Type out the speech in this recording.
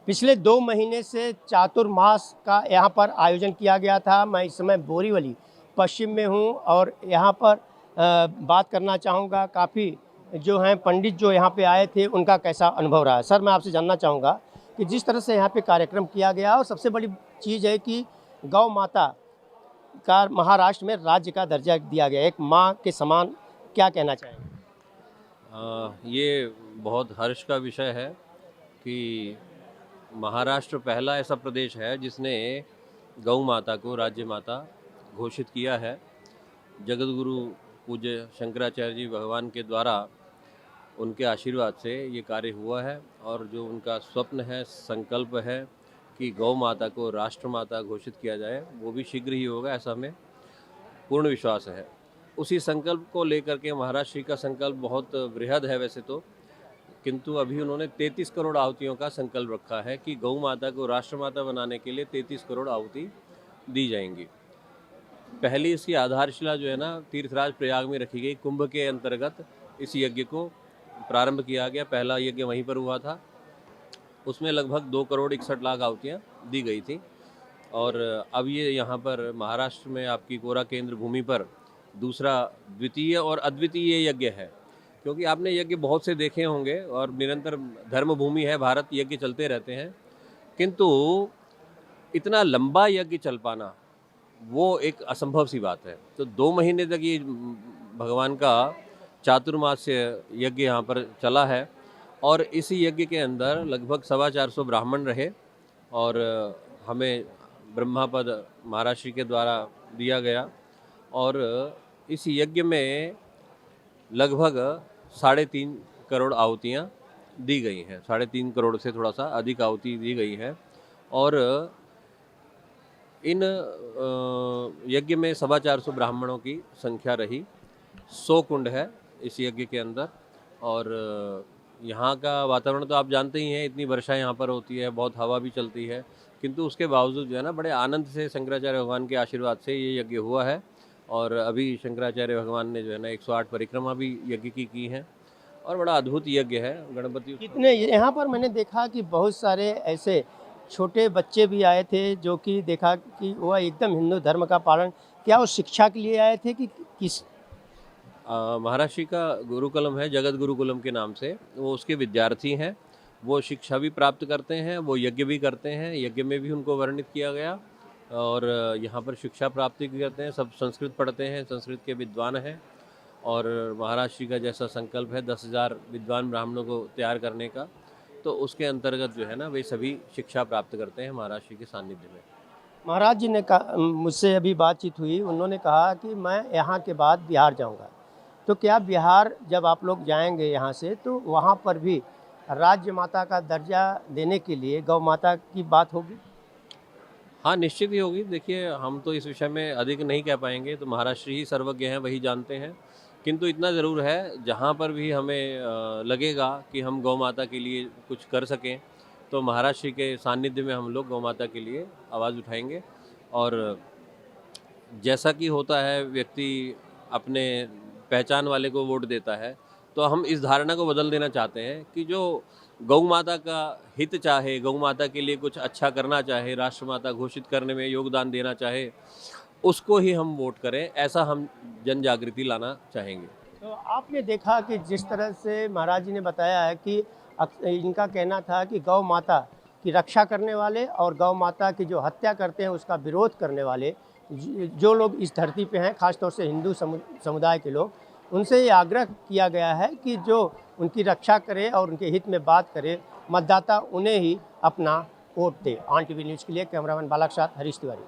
पिछले 2 महीने से चातुर्मास का यहाँ पर आयोजन किया गया था। मैं इस समय बोरीवली पश्चिम में हूँ और यहाँ पर बात करना चाहूँगा, काफ़ी जो हैं पंडित जो यहाँ पे आए थे उनका कैसा अनुभव रहा है। सर, मैं आपसे जानना चाहूँगा कि जिस तरह से यहाँ पे कार्यक्रम किया गया और सबसे बड़ी चीज़ है कि गौ माता का महाराष्ट्र में राज्य का दर्जा दिया गया, एक माँ के समान, क्या कहना चाहेंगे? ये बहुत हर्ष का विषय है कि महाराष्ट्र पहला ऐसा प्रदेश है जिसने गौ माता को राज्य माता घोषित किया है। जगत गुरु पूज्य शंकराचार्य जी भगवान के द्वारा उनके आशीर्वाद से ये कार्य हुआ है और जो उनका स्वप्न है, संकल्प है कि गौ माता को राष्ट्र माता घोषित किया जाए, वो भी शीघ्र ही होगा, ऐसा हमें पूर्ण विश्वास है। उसी संकल्प को लेकर के महाराष्ट्र का संकल्प बहुत बृहद है वैसे तो, किंतु अभी उन्होंने 33 करोड़ आहुतियों का संकल्प रखा है कि गौ माता को राष्ट्र माता बनाने के लिए 33 करोड़ आहुति दी जाएंगी। पहली इसकी आधारशिला जो है ना, तीर्थराज प्रयाग में रखी गई। कुंभ के अंतर्गत इस यज्ञ को प्रारंभ किया गया। पहला यज्ञ वहीं पर हुआ था। उसमें लगभग 2 करोड़ 61 लाख आहुतियाँ दी गई थी और अब ये यहाँ पर महाराष्ट्र में आपकी कोरा केंद्र भूमि पर दूसरा, द्वितीय और अद्वितीय यज्ञ है। क्योंकि आपने यज्ञ बहुत से देखे होंगे और निरंतर धर्म भूमि है भारत, यज्ञ चलते रहते हैं, किंतु इतना लंबा यज्ञ चल पाना वो एक असंभव सी बात है। तो 2 महीने तक ये भगवान का चातुर्मास्य यज्ञ यहाँ पर चला है और इस यज्ञ के अंदर लगभग 425 ब्राह्मण रहे और हमें ब्रह्मापद महाराष्ट्र के द्वारा दिया गया और इस यज्ञ में लगभग 3.5 करोड़ आहुतियाँ दी गई हैं। 3.5 करोड़ से थोड़ा सा अधिक आहुति दी गई है और इन यज्ञ में 425 ब्राह्मणों की संख्या रही। 100 कुंड है इस यज्ञ के अंदर और यहाँ का वातावरण तो आप जानते ही हैं, इतनी वर्षा यहाँ पर होती है, बहुत हवा भी चलती है, किंतु उसके बावजूद जो है ना, बड़े आनंद से शंकराचार्य भगवान के आशीर्वाद से ये यज्ञ हुआ है। और अभी शंकराचार्य भगवान ने जो है ना 108 परिक्रमा भी यज्ञ की हैं और बड़ा अद्भुत यज्ञ है। गणपति कितने यहाँ पर मैंने देखा कि बहुत सारे ऐसे छोटे बच्चे भी आए थे जो कि देखा कि वह एकदम हिंदू धर्म का पालन, क्या वो शिक्षा के लिए आए थे कि किस? महाराष्ट्र का गुरुकुलम है, जगत गुरुकुलम के नाम से, वो उसके विद्यार्थी हैं। वो शिक्षा भी प्राप्त करते हैं, वो यज्ञ भी करते हैं। यज्ञ में भी उनको वर्णित किया गया और यहाँ पर शिक्षा प्राप्ति करते हैं। सब संस्कृत पढ़ते हैं, संस्कृत के विद्वान हैं और महाराष्ट्र का जैसा संकल्प है 10,000 विद्वान ब्राह्मणों को तैयार करने का, तो उसके अंतर्गत जो है ना वे सभी शिक्षा प्राप्त करते हैं महाराष्ट्र के सानिध्य में। महाराज जी ने कहा, मुझसे अभी बातचीत हुई, उन्होंने कहा कि मैं यहाँ के बाद बिहार जाऊँगा, तो क्या बिहार जब आप लोग जाएंगे यहाँ से तो वहाँ पर भी राज्य माता का दर्जा देने के लिए गौ माता की बात होगी? हाँ, निश्चित ही होगी। देखिए, हम तो इस विषय में अधिक नहीं कह पाएंगे, तो महाराष्ट्र ही सर्वज्ञ हैं, वही जानते हैं। किंतु इतना ज़रूर है, जहाँ पर भी हमें लगेगा कि हम गौ माता के लिए कुछ कर सकें, तो महाराष्ट्र के सानिध्य में हम लोग गौ माता के लिए आवाज़ उठाएंगे। और जैसा कि होता है, व्यक्ति अपने पहचान वाले को वोट देता है, तो हम इस धारणा को बदल देना चाहते हैं कि जो गौ माता का हित चाहे, गौ माता के लिए कुछ अच्छा करना चाहे, राष्ट्र माता घोषित करने में योगदान देना चाहे, उसको ही हम वोट करें, ऐसा हम जन जागृति लाना चाहेंगे। तो आपने देखा कि जिस तरह से महाराज जी ने बताया है कि इनका कहना था कि गौ माता की रक्षा करने वाले और गौ माता की जो हत्या करते हैं उसका विरोध करने वाले जो लोग इस धरती पे हैं, खासतौर से हिंदू समुदाय के लोग, उनसे ये आग्रह किया गया है कि जो उनकी रक्षा करे और उनके हित में बात करे, मतदाता उन्हें ही अपना vote they. On TV news के लिए कैमरामैन बालक के साथ हरीश तिवारी।